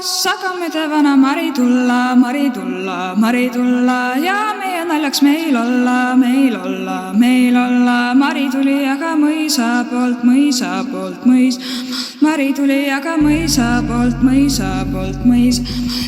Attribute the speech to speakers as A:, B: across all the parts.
A: Sakamede vana Mari tulla, Mari tulla, Mari tulla ja meie naljaks meil olla, meil olla, meil olla. Mari tuli aga mõisa poolt, mõisa poolt, mõis. Mari tuli aga mõisa poolt, mõisa poolt, mõis.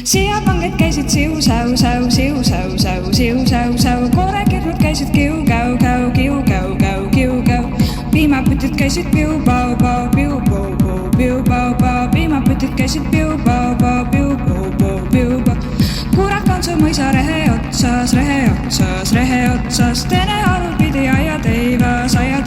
A: Siia panged käisid siu-säu, säu, siu-säu, säu, siu-säu, säu. Koorekirnud käisid kiu-käu, käu, kiu-käu, käu, kiu-käu. Piimapütid käisid piu-pau-pau, piu-pau-pau, piu-pau-pau. Piimapütid käisid piu-pau-pau, piu-pau-pau, piu-pau. Kurat on su mõisa rehe otsas, rehe otsas, rehe otsas. Teine arul pidi aia teivas, aia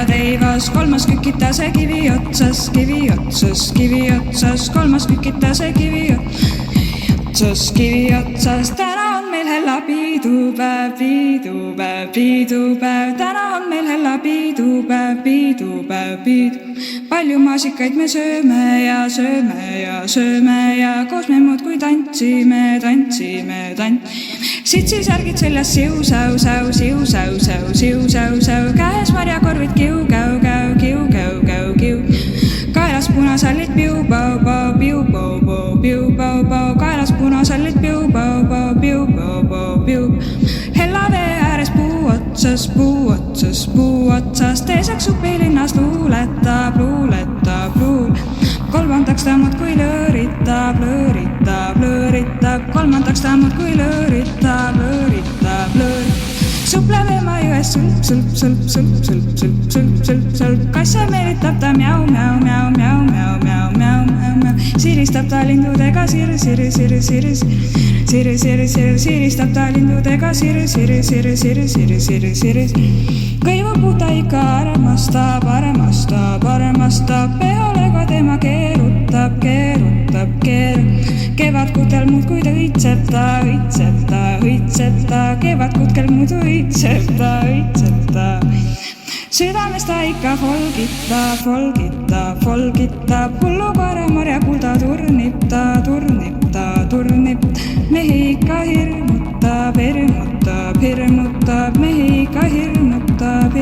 A: teivas. Kolmas kükita see kivi otsas, kivi otsas, kivi otsas. Kolmas kükita see kivi otsas, kivi otsas. Täna on meil hella piidupäev, piidupäev, piidupäev. Täna on meil hella piidupäev, piidupäev, piidupäev. Palju maasikaid me sööme ja sööme ja sööme ja koos me muudkui tantsime, tantsime, tantsime. Sitsisärgid seljas siu-säu, säu, siu-säu, säu, siu-säu, säu. Käes marjakorvid kiu-käu, käu, kiu-käu, käu, kiu. Kaelas punasallid piu-pau-pau, piu-pau-pau, piu-pau-pau. Kaelas punasallid piu-pau-pau, piu-pau-pau, piu. Hella vee ääres puu otsas, puu otsas, puu otsas. Teiseks supilinnas luuletab, luuletab, luuletab. Kolmandaks ta muudkui lõõritab, lõõritab, lõõritab. Kolmandaks ta muudkui lõõritab, lõõritab, lõõritab. Supleb ema jões sulp, sulp, sulp, sulp, sulp, sulp, sulp, sulp, sulp. Kasse meelitab ta miau, miau, miau, miau, miau, miau, miau, miau, miau. Siristab ta lindudega siri, siri, siri, siri, siri, siri, siri, siristab ta lindudega siri, siri, siri, siri, siri, siri, siri. Kõivupuu ta ikka armastab, armastab, armastab. Peolega tema keerutab, keerutab, keerutab. Kevadkutel muudkui ta õitseb ta, õitseb ta, õitseb ta. Kevadkutkel muidu õitseb ta, õitseb ta. Südames ta ikka folgitab, folgitab, folgitab. Hullu koera marja kulda turnib ta, turnib ta, turnib. Mehi ikka hirmutab, hirmutab, hirmutab. Mehi ikka hirmutab,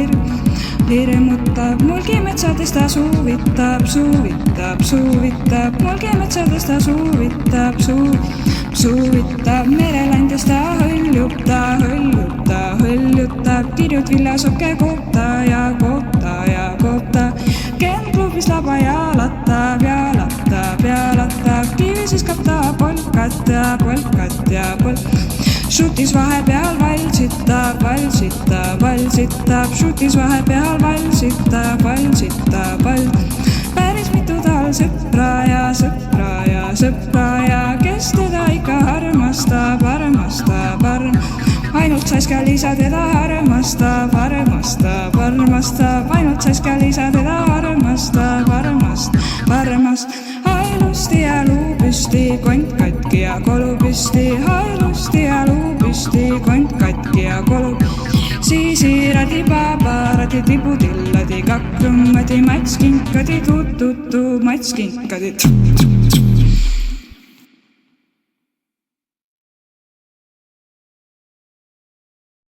A: hirmutab. Mulgimetsades ta suuvitab, suuvitab, suuvitab. Mulgimetsades ta suuvitab, suuvitab. Merelandjas ta hõljub, ta hõljub, ta hõljutab. Kirjud villasokke koota ja koota ja koota. Kendklubis laba jalatab, jalatab, jalatab. Kivis viskab ta polkat ja polkat ja polkat. Šutis vahepeal valsitab, valsitab, valsitab. Šutis vahepeal valsitab, valsitab, valsitab. Päris mitu tal sõpra ja sõpra ja sõpra ja kes teda ikka armastab, armastab, armastab. Ainult Saskia Liisa teda armastab, armastab, armastab. Ainult Saskia Liisa teda armastab, armastab, armastab. Hailusti ja luu püsti, kont katki ja kolu püsti. Hailusti ja luu püsti, kont katki ja kolu püsti. Siisiradi babaradi tibudilladi kakrummadi. Mats kinkadi tututu, mats kinkadi tututu.